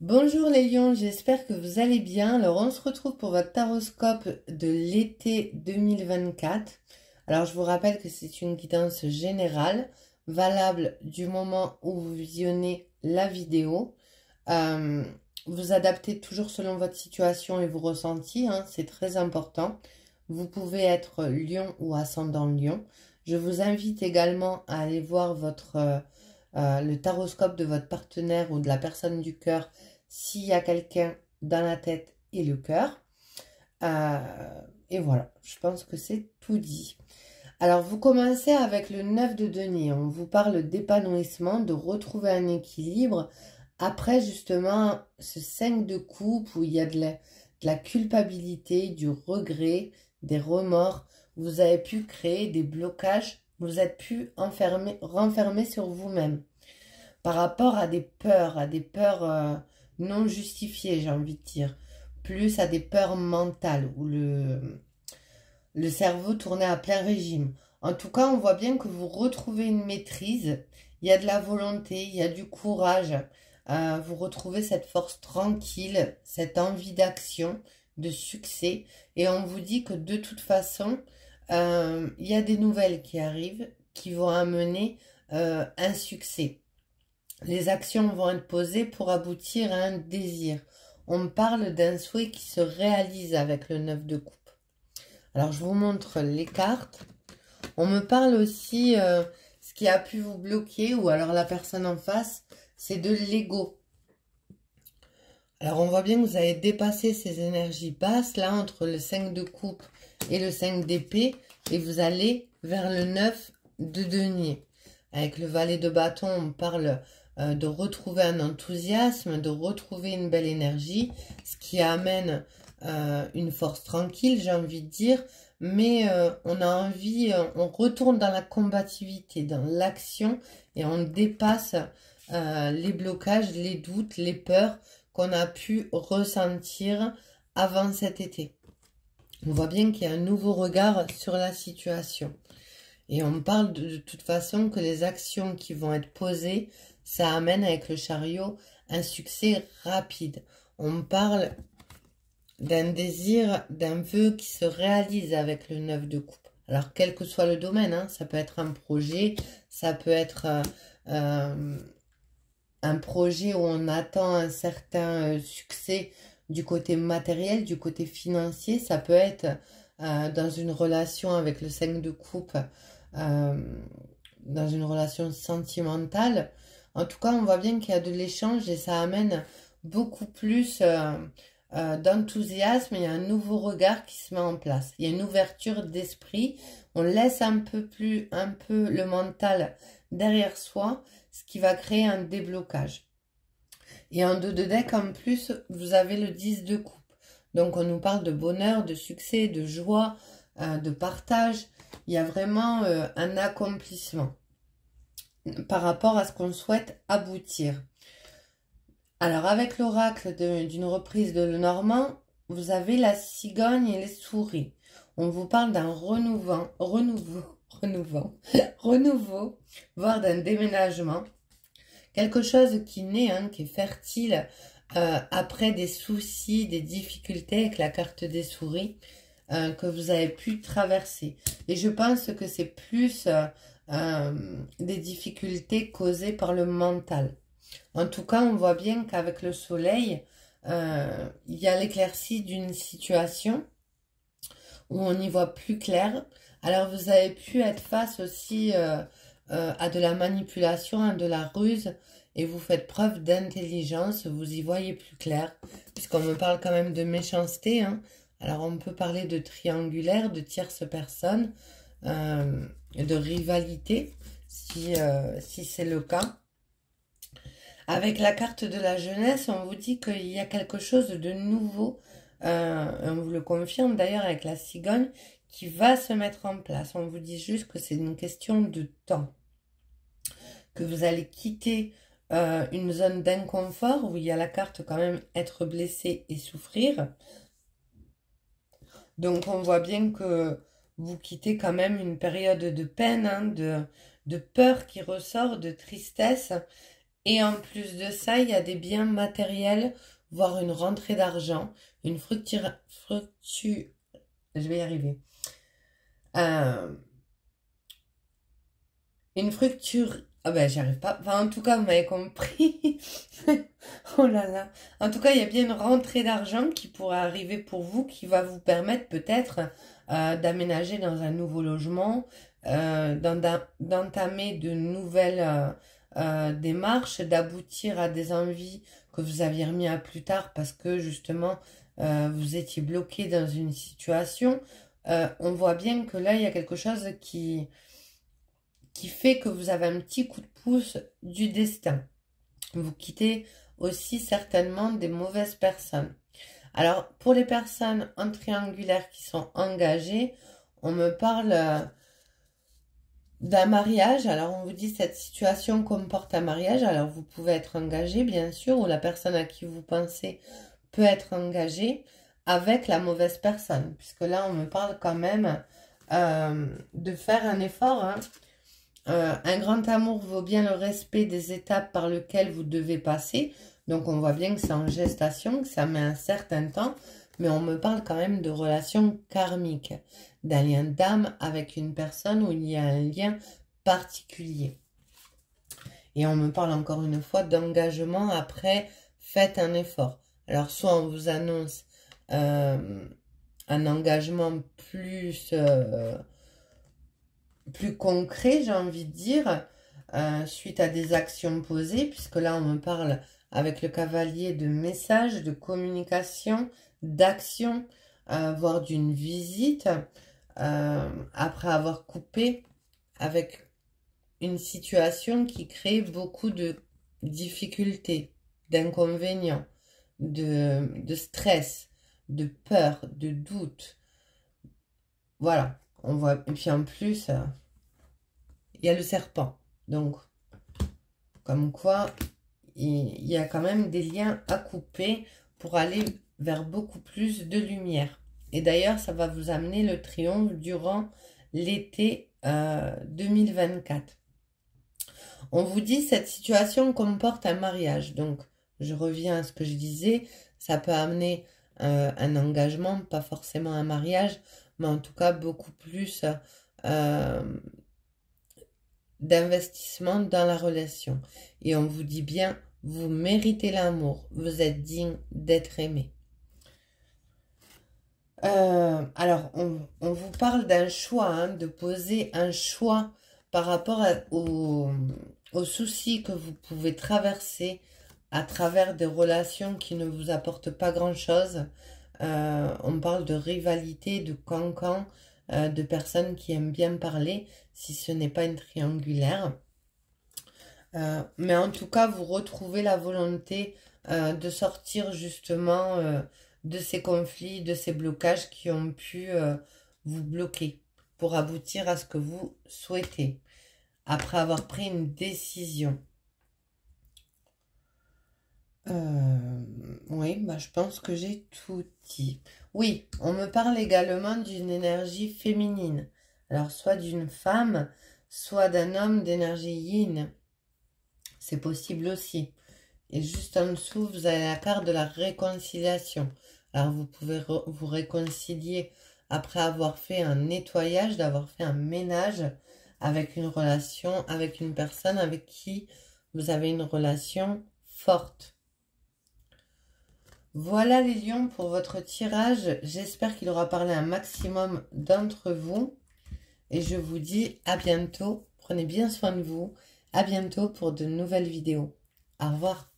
Bonjour les lions, j'espère que vous allez bien. Alors on se retrouve pour votre taroscope de l'été 2024. Alors je vous rappelle que c'est une guidance générale, valable du moment où vous visionnez la vidéo. Euh, Vous adaptez toujours selon votre situation et vos ressentis, hein, c'est très important. Vous pouvez être lion ou ascendant lion. Je vous invite également à aller voir le taroscope de votre partenaire ou de la personne du cœur s'il y a quelqu'un dans la tête et le cœur. Et voilà, je pense que c'est tout dit. Alors, vous commencez avec le 9 de denier. On vous parle d'épanouissement, de retrouver un équilibre. Après, justement, ce 5 de coupe où il y a de la culpabilité, du regret, des remords, vous avez pu créer des blocages, vous êtes pu renfermer sur vous-même par rapport à des peurs non justifiées, j'ai envie de dire, plus à des peurs mentales où le cerveau tournait à plein régime. En tout cas, on voit bien que vous retrouvez une maîtrise, il y a de la volonté, il y a du courage, vous retrouvez cette force tranquille, cette envie d'action, de succès, et on vous dit que de toute façon, il y a des nouvelles qui arrivent, qui vont amener un succès. Les actions vont être posées pour aboutir à un désir. On parle d'un souhait qui se réalise avec le 9 de coupe. Alors, je vous montre les cartes. On me parle aussi, ce qui a pu vous bloquer, ou alors la personne en face, c'est de l'ego. Alors, on voit bien que vous avez dépassé ces énergies basses, là, entre le 5 de coupe et le 5 d'épée, et vous allez vers le 9 de denier. Avec le valet de bâton, on parle de retrouver un enthousiasme, de retrouver une belle énergie, ce qui amène une force tranquille, j'ai envie de dire, mais on a envie, on retourne dans la combativité, dans l'action, et on dépasse les blocages, les doutes, les peurs qu'on a pu ressentir avant cet été. On voit bien qu'il y a un nouveau regard sur la situation. Et on parle de toute façon que les actions qui vont être posées, ça amène avec le chariot un succès rapide. On parle d'un désir, d'un vœu qui se réalise avec le 9 de coupe. Alors, quel que soit le domaine, hein, ça peut être un projet, ça peut être un projet où on attend un certain succès du côté matériel, du côté financier. Ça peut être dans une relation avec le 5 de coupe, dans une relation sentimentale. En tout cas, on voit bien qu'il y a de l'échange et ça amène beaucoup plus d'enthousiasme. Il y a un nouveau regard qui se met en place. Il y a une ouverture d'esprit. On laisse un peu le mental derrière soi, ce qui va créer un déblocage. Et en 2 de deck, en plus, vous avez le 10 de coupe. Donc, on nous parle de bonheur, de succès, de joie, de partage. Il y a vraiment un accomplissement par rapport à ce qu'on souhaite aboutir. Alors, avec l'oracle d'une reprise de Lenormand, vous avez la cigogne et les souris. On vous parle d'un renouveau, voire d'un déménagement. Quelque chose qui naît, hein, qui est fertile après des soucis, des difficultés avec la carte des souris que vous avez pu traverser. Et je pense que c'est plus des difficultés causées par le mental. En tout cas, on voit bien qu'avec le soleil, il y a l'éclaircie d'une situation où on y voit plus clair. Alors, vous avez pu être face aussi à de la manipulation, à de la ruse, et vous faites preuve d'intelligence, vous y voyez plus clair, puisqu'on me parle quand même de méchanceté, hein. Alors, on peut parler de triangulaire, de tierce personne, de rivalité, si c'est le cas. Avec la carte de la jeunesse, on vous dit qu'il y a quelque chose de nouveau, on vous le confirme d'ailleurs avec la cigogne, qui va se mettre en place. On vous dit juste que c'est une question de temps, que vous allez quitter une zone d'inconfort où il y a la carte quand même être blessé et souffrir. Donc on voit bien que vous quittez quand même une période de peine, hein, de peur qui ressort, de tristesse. Et en plus de ça, il y a des biens matériels, voire une rentrée d'argent, une je vais y arriver. Une fructure. Ah ben, j'y arrive pas. Enfin, en tout cas, vous m'avez compris. Oh là là. En tout cas, il y a bien une rentrée d'argent qui pourrait arriver pour vous, qui va vous permettre peut-être d'aménager dans un nouveau logement, d'entamer de nouvelles démarches, d'aboutir à des envies que vous aviez remis à plus tard parce que justement, vous étiez bloqué dans une situation. On voit bien que là, il y a quelque chose qui fait que vous avez un petit coup de pouce du destin. Vous quittez aussi certainement des mauvaises personnes. Alors, pour les personnes en triangulaire qui sont engagées, on me parle d'un mariage. Alors, on vous dit cette situation comporte un mariage. Alors, vous pouvez être engagé, bien sûr, ou la personne à qui vous pensez peut être engagée avec la mauvaise personne. Puisque là, on me parle quand même de faire un effort, hein. Un grand amour vaut bien le respect des étapes par lesquelles vous devez passer. Donc, on voit bien que c'est en gestation, que ça met un certain temps. Mais on me parle quand même de relations karmiques, d'un lien d'âme avec une personne où il y a un lien particulier. Et on me parle encore une fois d'engagement après, faites un effort. Alors, soit on vous annonce un engagement plus concret, j'ai envie de dire, suite à des actions posées, puisque là, on me parle avec le cavalier de messages, de communication, d'action, voire d'une visite, après avoir coupé avec une situation qui crée beaucoup de difficultés, d'inconvénients, de stress, de peur, de doute. Voilà. On voit, et puis en plus, il y a le serpent. Donc, comme quoi, il y a quand même des liens à couper pour aller vers beaucoup plus de lumière. Et d'ailleurs, ça va vous amener le triomphe durant l'été 2024. On vous dit, cette situation comporte un mariage. Donc, je reviens à ce que je disais, ça peut amener un engagement, pas forcément un mariage, mais en tout cas beaucoup plus d'investissement dans la relation. Et on vous dit bien, vous méritez l'amour, vous êtes digne d'être aimé. Alors, on vous parle d'un choix, hein, de poser un choix par rapport aux soucis que vous pouvez traverser à travers des relations qui ne vous apportent pas grand-chose. On parle de rivalité, de cancan, de personnes qui aiment bien parler, si ce n'est pas une triangulaire. Mais en tout cas, vous retrouvez la volonté de sortir justement de ces conflits, de ces blocages qui ont pu vous bloquer pour aboutir à ce que vous souhaitez, après avoir pris une décision. Oui, bah, je pense que j'ai tout dit. Oui, on me parle également d'une énergie féminine. Alors, soit d'une femme, soit d'un homme d'énergie yin. C'est possible aussi. Et juste en dessous, vous avez la carte de la réconciliation. Alors, vous pouvez vous réconcilier après avoir fait un nettoyage, d'avoir fait un ménage avec une relation, avec une personne avec qui vous avez une relation forte. Voilà les lions pour votre tirage. J'espère qu'il aura parlé un maximum d'entre vous. Et je vous dis à bientôt. Prenez bien soin de vous. À bientôt pour de nouvelles vidéos. Au revoir.